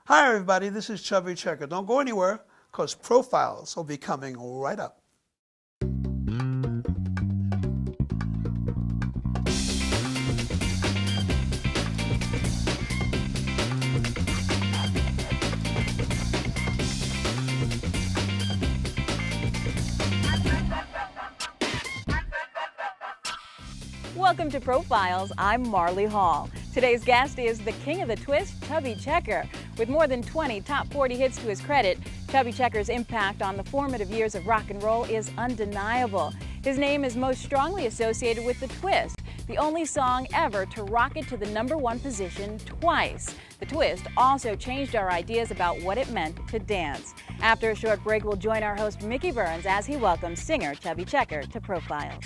Hi, everybody. This is Chubby Checker. Don't go anywhere, because profiles will be coming right up. Welcome to Profiles. I'm Marley Hall. Today's guest is the king of the twist, Chubby Checker. With more than 20 top 40 hits to his credit, Chubby Checker's impact on the formative years of rock and roll is undeniable. His name is most strongly associated with the twist, the only song ever to rocket to the #1 position twice. The twist also changed our ideas about what it meant to dance. After a short break, we'll join our host Mickey Burns as he welcomes singer Chubby Checker to Profiles.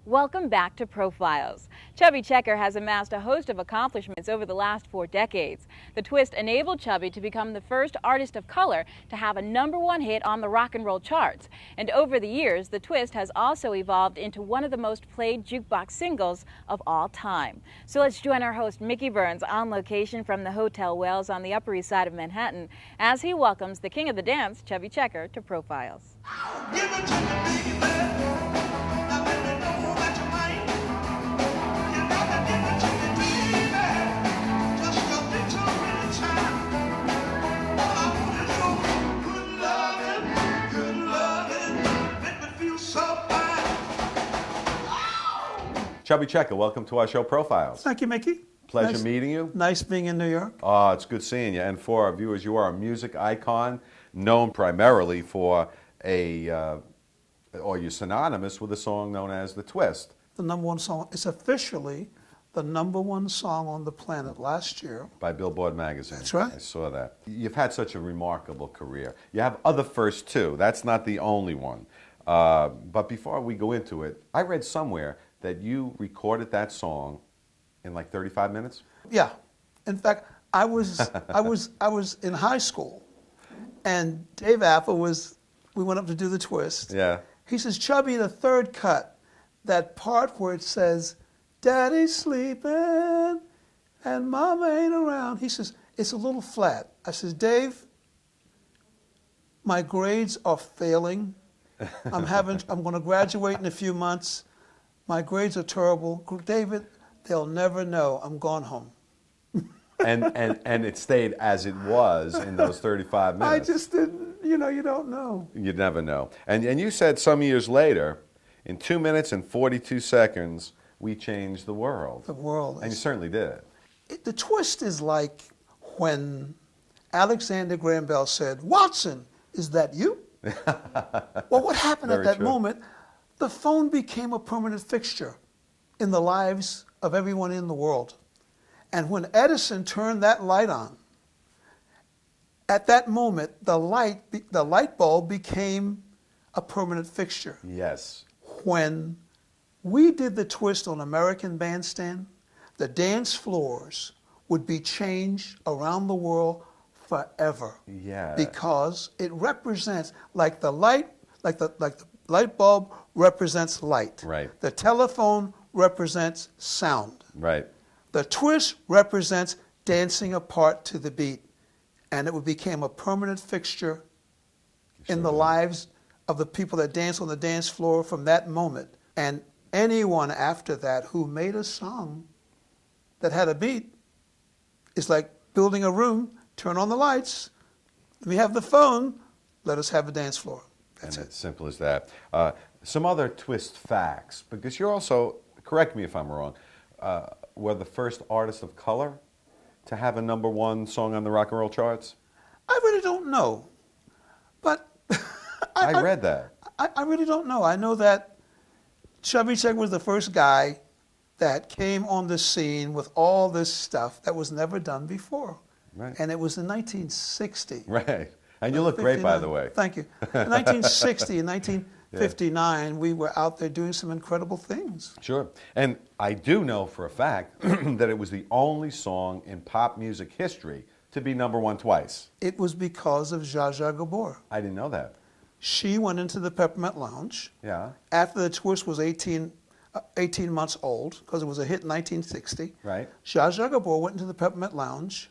Welcome back to Profiles. Chubby Checker has amassed a host of accomplishments over the last 4 decades. The twist enabled Chubby to become the first artist of color to have a #1 hit on the rock and roll charts. And over the years, the twist has also evolved into one of the most played jukebox singles of all time. So let's join our host Mickey Burns on location from the Hotel Wells on the Upper East Side of Manhattan as he welcomes the king of the dance, Chubby Checker, to Profiles. Give it to me, baby. Chubby Checker, welcome to our show, Profiles. Thank you, Mickey. Pleasure meeting you. Nice being in New York. Oh, it's good seeing you. And for our viewers, you are a music icon, known primarily for or you're synonymous with a song known as The Twist. The #1 song. It's officially the #1 song on the planet last year. By Billboard magazine. That's right. I saw that. You've had such a remarkable career. You have other firsts too. That's not the only one. But before we go into it, I read somewhere that you recorded that song in like 35 minutes? Yeah. In fact, I was in high school, and Dave Apple we went up to do the twist. Yeah. He says, Chubby, the third cut, that part where it says, Daddy's sleeping and Mama ain't around. He says, it's a little flat. I says, Dave, my grades are failing. I'm going to graduate in a few months. My grades are terrible. David, they'll never know. I'm gone home. and it stayed as it was in those 35 minutes. I just didn't, you don't know. You'd never know. And you said some years later, in 2 minutes and 42 seconds, we changed the world. The world. And you certainly did. The twist is like when Alexander Graham Bell said, Watson, is that you? Well, what happened at that moment? The phone became a permanent fixture in the lives of everyone in the world. And when Edison turned that light on, at that moment, the light bulb became a permanent fixture. Yes. When we did the twist on American Bandstand, the dance floors would be changed around the world forever. Yeah. Because it represents, like the light bulb represents light. Right. The telephone represents sound. Right. The twist represents dancing apart to the beat. And it became a permanent fixture in the lives of the people that dance on the dance floor from that moment. And anyone after that who made a song that had a beat is like building a room, turn on the lights, we have the phone, let us have a dance floor. That's it. As simple as that. Some other twist facts, because you're also, correct me if I'm wrong, were the first artist of color to have a #1 song on the rock and roll charts? I really don't know, but I read that. I really don't know. I know that Chubby Checker was the first guy that came on the scene with all this stuff that was never done before. Right. And it was in 1960. Right. And you look great, by the way. Thank you. In 1960 and 1959, we were out there doing some incredible things. Sure. And I do know for a fact that it was the only song in pop music history to be #1 twice. It was because of Zsa Zsa Gabor. I didn't know that. She went into the Peppermint Lounge. Yeah. After the twist was 18 18 months old, because it was a hit in 1960. Right. Zsa Zsa Gabor went into the Peppermint Lounge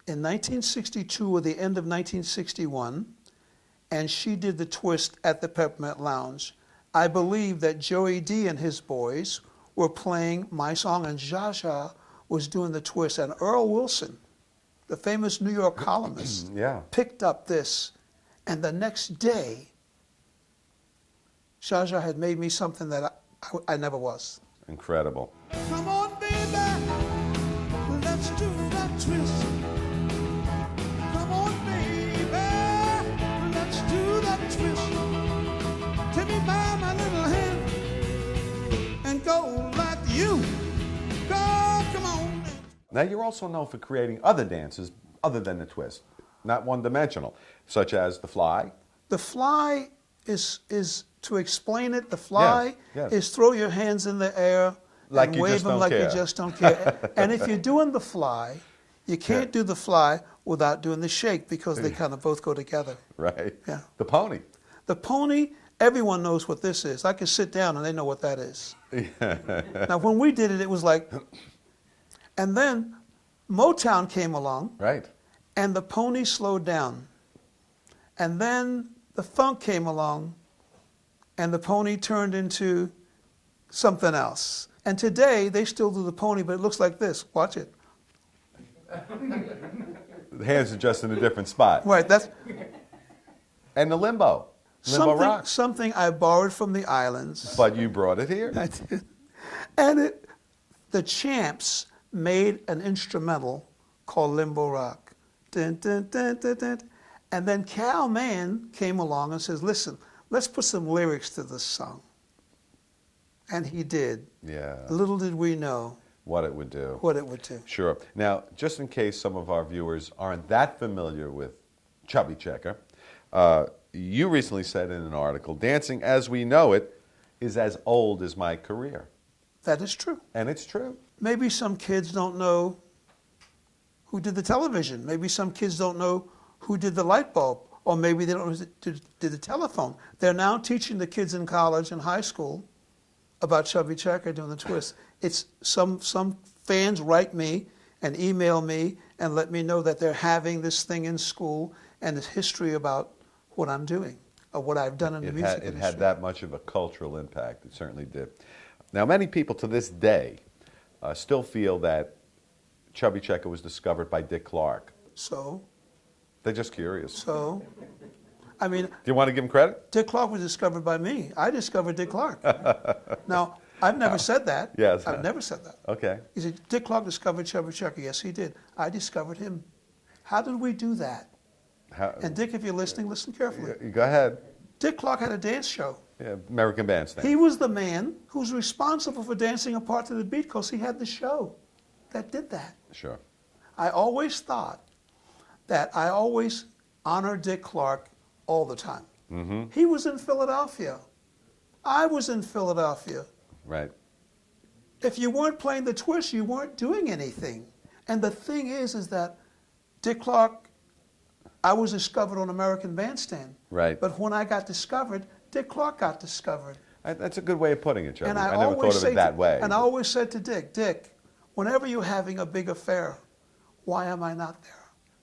in 1962 or the end of 1961, and she did the twist at the Peppermint Lounge. I believe that Joey D and his boys were playing my song, and Zsa Zsa was doing the twist, and Earl Wilson, the famous New York columnist, Yeah. picked up this, and the next day, Zsa Zsa had made me something that I never was. Incredible. Come on, baby, let's do that twist. Come on, baby, let's do that twist. Take me by my little hand and go like you. Go, come on. Now, you're also known for creating other dances other than the twist, not one-dimensional, such as the fly. The fly is to explain it, the fly Yes. is throw your hands in the air Like and you wave just them don't like care. you just don't care. And if you're doing the fly, you can't do the fly without doing the shake, because they kind of both go together. Right. Yeah. The pony. The pony, everyone knows what this is. I can sit down and they know what that is. Now, when we did it, it was like, and then Motown came along, Right. and the pony slowed down. And then the funk came along, and the pony turned into something else. And today, they still do the pony, but it looks like this. Watch it. The hands are just in a different spot. Right, that's And the limbo. Limbo rock. something I borrowed from the islands. But you brought it here. I did. And the Champs made an instrumental called Limbo Rock. Dun, dun, dun, dun, dun. And then Cal Mann came along and says, listen, let's put some lyrics to this song. And he did. Yeah. Little did we know What it would do. what it would do. Sure. Now, just in case some of our viewers aren't that familiar with Chubby Checker, you recently said in an article, dancing as we know it is as old as my career. That is true. And it's true. Maybe some kids don't know who did the television. Maybe some kids don't know who did the light bulb. Or maybe they don't know who did the telephone. They're now teaching the kids in college and high school about Chubby Checker doing the twist. It's some fans write me and email me and let me know that they're having this thing in school and it's history about what I'm doing or what I've done in the music industry. It had that much of a cultural impact. It certainly did. Now, many people to this day still feel that Chubby Checker was discovered by Dick Clark. So? They're just curious. So? I mean, do you want to give him credit? Dick Clark was discovered by me. I discovered Dick Clark. Now, I've never said that. Yes. I've never said that. Okay. He said, Dick Clark discovered Chubby Checker. Yes, he did. I discovered him. How did we do that? And Dick, if you're listening, listen carefully. Go ahead. Dick Clark had a dance show. Yeah, American Bandstand. He was the man who's responsible for dancing apart to the beat because he had the show that did that. Sure. I always thought that I always honor Dick Clark all the time. Mm-hmm. He was in Philadelphia. I was in Philadelphia. Right. If you weren't playing the twist, you weren't doing anything. And the thing is that Dick Clark, I was discovered on American Bandstand. Right. But when I got discovered, Dick Clark got discovered. That's a good way of putting it, Chubby. And I never thought of it that way. And I always said to Dick, whenever you're having a big affair, why am I not there?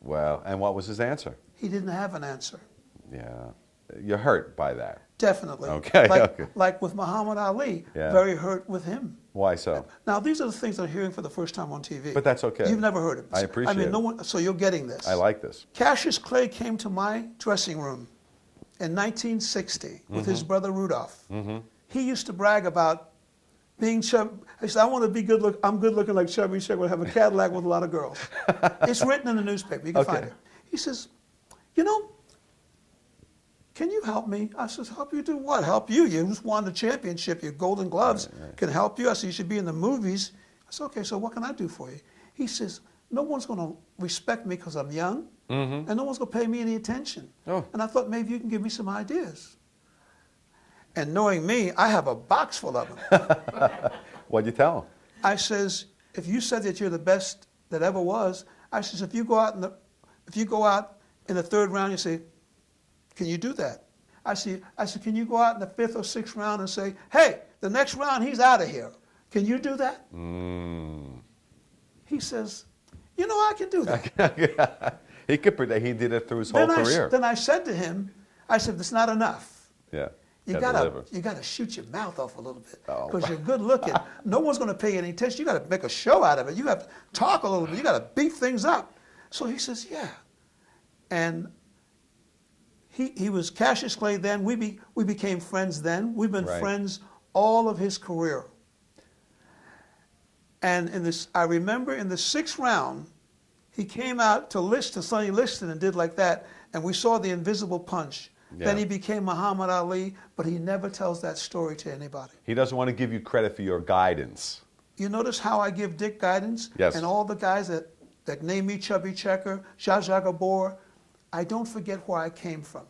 Well, and what was his answer? He didn't have an answer. Yeah. You're hurt by that. Definitely. Okay. Like with Muhammad Ali, Yeah. very hurt with him. Why so? Now, these are the things I'm hearing for the first time on TV. But that's okay. You've never heard it. I appreciate it. no one, so you're getting this. I like this. Cassius Clay came to my dressing room in 1960 with his brother Rudolph. Mm-hmm. He used to brag about being chubby. He said, I want to be good look. I'm good looking like Chubby Checker. I have a Cadillac with a lot of girls. It's written in the newspaper. You can find it. He says, you know, can you help me? I says, help you do what? Help you? You just won the championship. Your Golden Gloves can help you. I said, you should be in the movies. I said, okay, so what can I do for you? He says, no one's going to respect me because I'm young, and no one's going to pay me any attention. Oh. And I thought maybe you can give me some ideas. And knowing me, I have a box full of them. What'd you tell him? I says, if you said that you're the best that ever was, I says, if you go out in the third round, you say, can you do that? I said, can you go out in the 5th or 6th round and say, hey, the next round he's out of here. Can you do that? He says, you know, I can do that. He did it through his whole career. Then I said to him, I said, that's not enough. Yeah. You gotta shoot your mouth off a little bit because you're good looking. No one's going to pay any attention. You got to make a show out of it. You have to talk a little bit. You got to beef things up. So he says, yeah. And he was Cassius Clay then. We became friends then. We've been friends all of his career. And I remember in the 6th round, he came out to Sonny Liston and did like that, and we saw the invisible punch. Yeah. Then he became Muhammad Ali, but he never tells that story to anybody. He doesn't want to give you credit for your guidance. You notice how I give Dick guidance? Yes. And all the guys that name me Chubby Checker, Zsa Zsa Gabor, I don't forget where I came from.